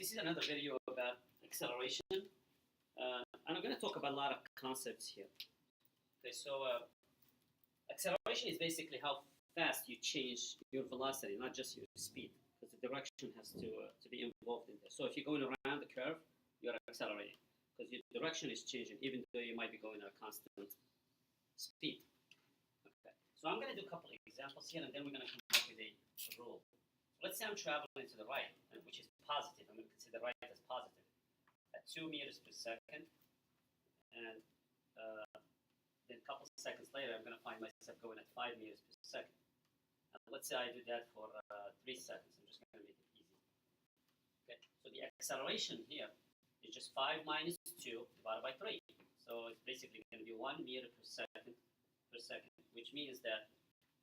this is another video about acceleration, and I'm going to talk about a lot of concepts here. Okay, so acceleration is basically how fast you change your velocity, not just your speed, because the direction has to be involved in this. So if you're going around the curve, you're accelerating, because your direction is changing, even though you might be going at a constant speed. Okay, so I'm going to do a couple of examples here, and then we're going to come up with a rule. Let's say I'm traveling to the right, which is positive. I'm going to consider right as positive at 2 meters per second. And then a couple of seconds later, I'm going to find myself going at 5 meters per second. And let's say I do that for 3 seconds. I'm just going to make it easy. Okay, so the acceleration here is just 5 minus 2 divided by 3. So it's basically going to be 1 meter per second, which means that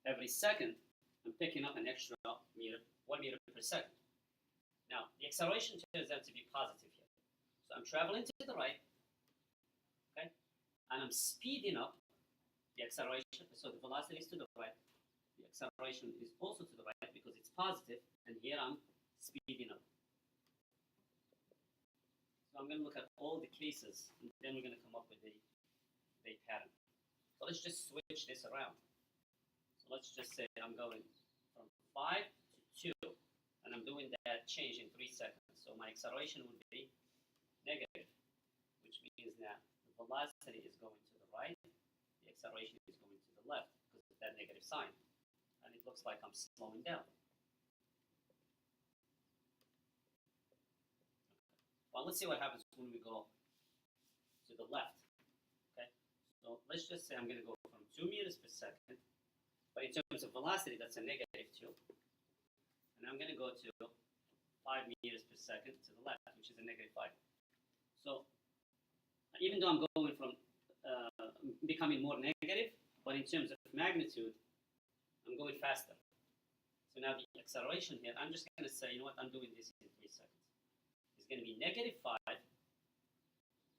every second, I'm picking up an extra meter, 1 meter per second. Now, the acceleration turns out to be positive here. So I'm traveling to the right, okay? And I'm speeding up the acceleration. So the velocity is to the right. The acceleration is also to the right because it's positive. And here I'm speeding up. So I'm going to look at all the cases, and then we're going to come up with a pattern. So let's just switch this around. So let's just say I'm going from 5 to 2, and I'm doing that change in 3 seconds. So my acceleration would be negative, which means that the velocity is going to the right, the acceleration is going to the left because of that negative sign. And it looks like I'm slowing down. Well, let's see what happens when we go to the left. Okay, so let's just say I'm going to go from 2 meters per second, but in terms of velocity, that's a negative 2. And I'm going to go to 5 meters per second to the left, which is a negative 5. So even though I'm going from becoming more negative, but in terms of magnitude, I'm going faster. So now the acceleration here, I'm just going to say, you know what, I'm doing this in 3 seconds. It's going to be negative 5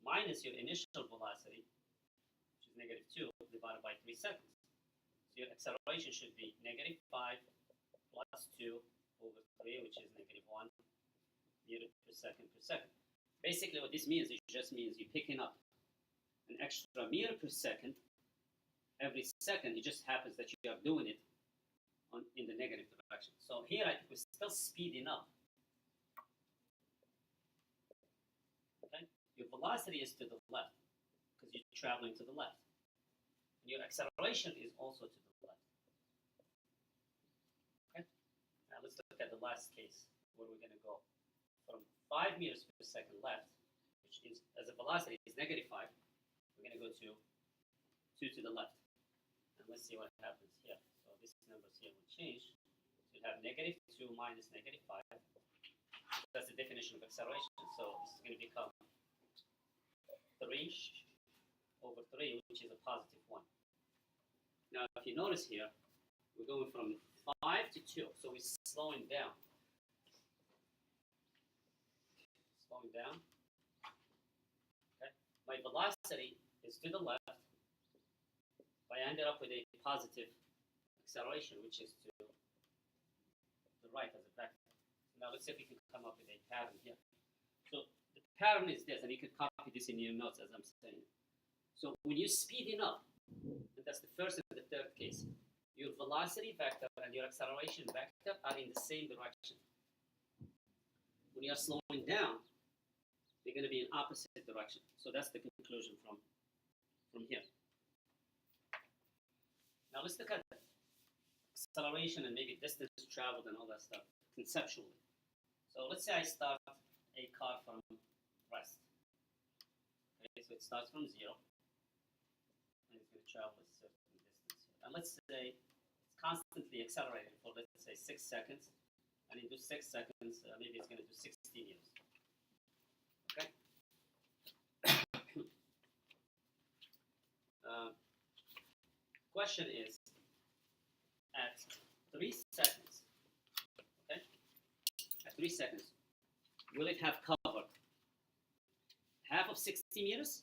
minus your initial velocity, which is negative 2, divided by 3 seconds. So your acceleration should be negative 5 plus 2 over 3, which is negative 1 meter per second per second. Basically what this means, it just means you're picking up an extra meter per second every second. It just happens that you are doing it in the negative direction. So here I think we're still speeding up. Okay? Your velocity is to the left because you're traveling to the left. And your acceleration is also to the left. Okay? Now let's look at the last case where we're going to go from 5 meters per second left, which is, as a velocity is negative 5. We're going to go to 2 to the left. And let's see what happens here. So these numbers here will change. So you have negative 2 minus negative 5. That's the definition of acceleration. So this is going to become 3 over 3, which is a positive 1. Now, if you notice here, we're going from 5 to 2. So we're slowing down. Slowing down. Okay. My velocity is to the left. But I ended up with a positive acceleration, which is to the right as a vector. Now let's see if we can come up with a pattern here. So the pattern is this, and you can copy this in your notes as I'm saying. So when you're speeding up, and that's the first and the third case, your velocity vector and your acceleration vector are in the same direction. When you're slowing down, they're going to be in opposite direction. So that's the conclusion from here. Now let's look at acceleration and maybe distance traveled and all that stuff conceptually. So let's say I start a car from rest. Okay, so it starts from 0, and it's going to travel a certain distance. And let's say it's constantly accelerating for, let's say, 6 seconds. And in those 6 seconds, maybe it's going to do 60 meters. Okay? Question is, at 3 seconds, okay? At 3 seconds, will it have covered half of 60 meters,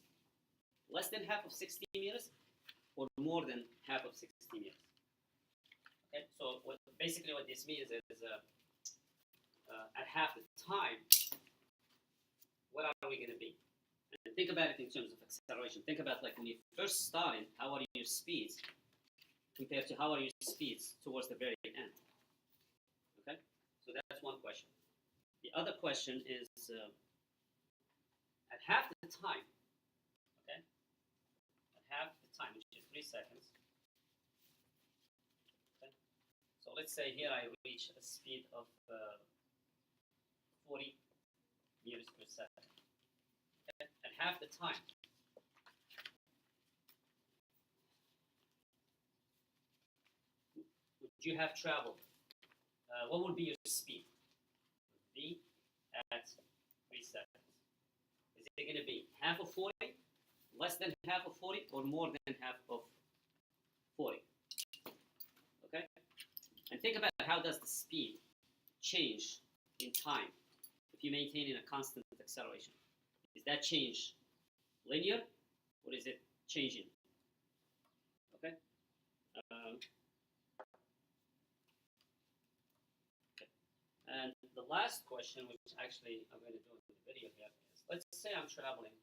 less than half of 60 meters, or more than half of 60 meters? Okay, so basically what this means is at half the time, what are we going to be? And think about it in terms of acceleration. Think about like when you first started, how are your speeds compared to how are your speeds towards the very end? Okay, so that's one question. The other question is at half the time, okay, at half the time, which is 3 seconds, okay, so let's say here I reach a speed of 40 meters per second. Okay? At half the time, would you have traveled? What would be your speed? Be at 3 seconds. Is it going to be half of 40, less than half of 40, or more than half of 40? Okay? And think about how does the speed change in time if you maintain in a constant acceleration. Is that change linear, or is it changing? Okay? And the last question, which actually I'm going to do in the video here, is let's say I'm traveling.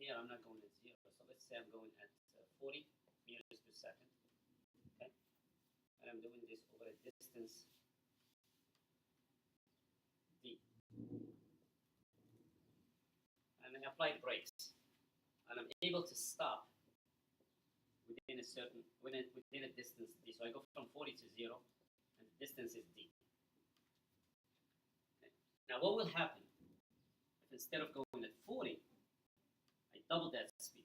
Here I'm not going at 0, so let's say I'm going at 40 meters per second. Okay? And I'm doing this over a distance d. And I apply the brakes. And I'm able to stop within a certain, within a distance d. So I go from 40 to 0. And the distance is d. Okay. Now what will happen if instead of going at 40, I double that speed?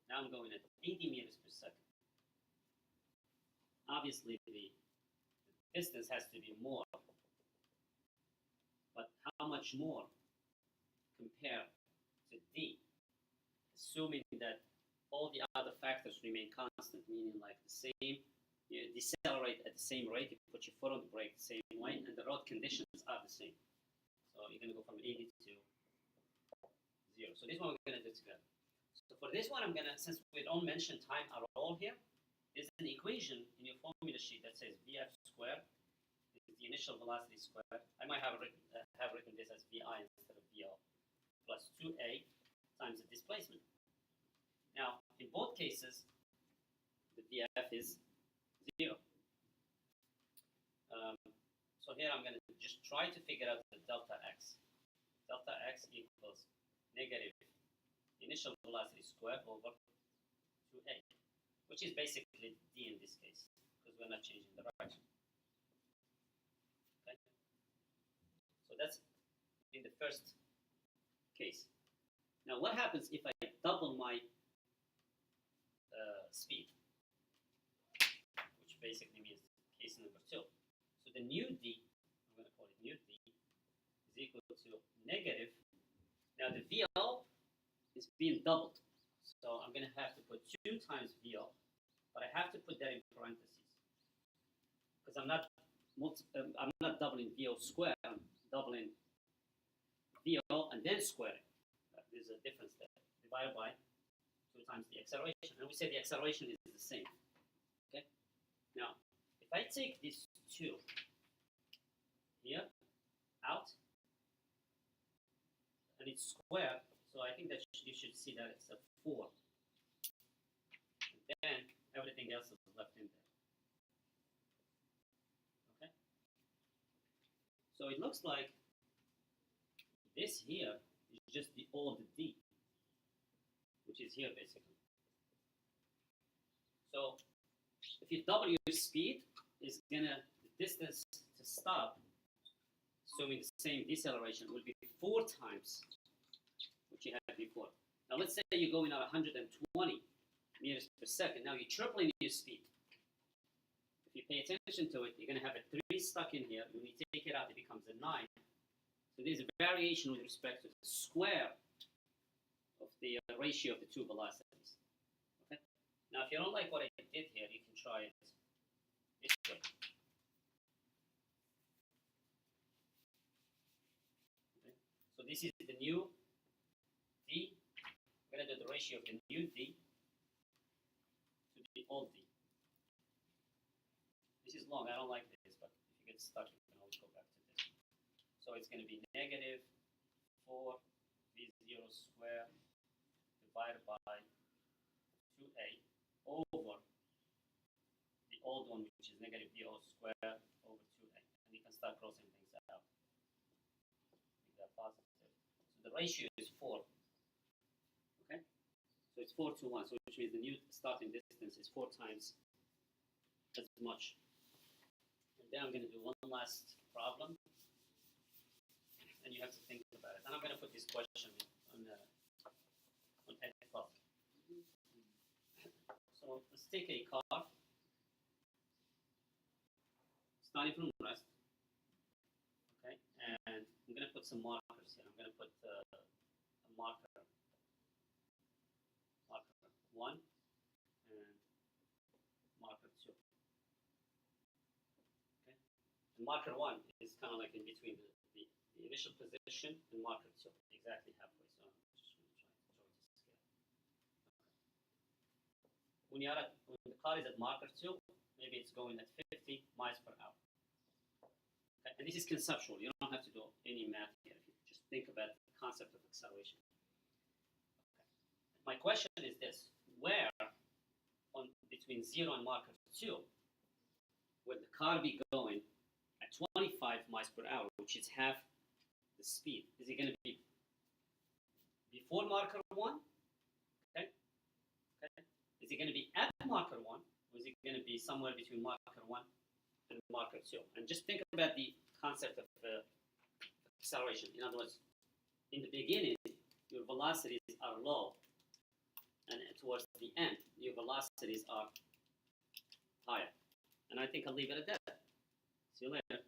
Now I'm going at 80 meters per second. Obviously the distance has to be more, but how much more compared to d, assuming that all the other factors remain constant, meaning like the same, you decelerate at the same rate, you put your foot on the brake the same way, and the road conditions are the same. So you're going to go from 80 to 0. So this one we're going to do together. So for this one, I'm going to, since we don't mention time at all here, there's an equation in your formula sheet that says Vf squared is the initial velocity squared. I might have written this as Vi instead of Vl, plus 2a times the displacement. Now, in both cases, the Vf is 0. So here I'm going to just try to figure out the delta x. Delta x equals negative initial velocity squared over 2a, which is basically d in this case, because we're not changing direction. Okay? So that's in the first case. Now what happens if I double my speed? Which basically means case number 2. So the new d, I'm going to call it new d, is equal to negative. Now the VL is being doubled. So I'm going to have to put 2 times VL, but I have to put that in parentheses. Because I'm not doubling VL squared, I'm doubling VL and then squaring. There's a difference there. Divided by 2 times the acceleration. And we say the acceleration is the same. Okay? Now, if I take this 2 here out, and it's squared, so I think that you should see that it's a 4. And then everything else is left in there. Okay? So it looks like this here is just the old d, which is here basically. So if you double your speed, the distance to stop, assuming the same deceleration, will be 4 times what you had before. Now let's say you're going at 120 meters per second. Now you're tripling your speed. If you pay attention to it, you're going to have a 3 stuck in here. When you take it out, it becomes a 9. So there's a variation with respect to the square of the ratio of the 2 velocities. Okay? Now, if you don't like what I did here, you can try it this way. Okay? So this is the new d. I'm going to do the ratio of the new d to the old d. This is long. I don't like this, but if you get stuck, you can always go back to this. So it's going to be negative 4 v0 squared divided by 2a over the old one, which is negative vo squared over 2a. And you can start crossing things out. Make that positive. So the ratio is 4. Okay? So it's 4 to 1, so which means the new starting distance is 4 times as much. And then I'm going to do one last problem. And you have to think about it. And I'm going to put this question on edit plus. So let's take a car starting from rest. Okay, and I'm going to put some markers here. I'm going to put a marker 1 and marker 2. Okay, and marker 1 is kind of like in between the initial position and marker 2, exactly halfway. So I'm just going to try to draw it to scale. Okay. When the car is at marker 2, maybe it's going at 50 miles per hour. Okay. And this is conceptual. You don't have to do any math here. If you just think about the concept of acceleration. Okay. My question is this: where between 0 and marker 2 will the car be going at 25 miles per hour, which is half the speed? Is it going to be before marker 1? Okay. Is it going to be at marker 1, or is it going to be somewhere between marker 1 and marker 2? And just think about the concept of acceleration. In other words, in the beginning, your velocities are low, and towards the end, your velocities are higher. And I think I'll leave it at that. See you later.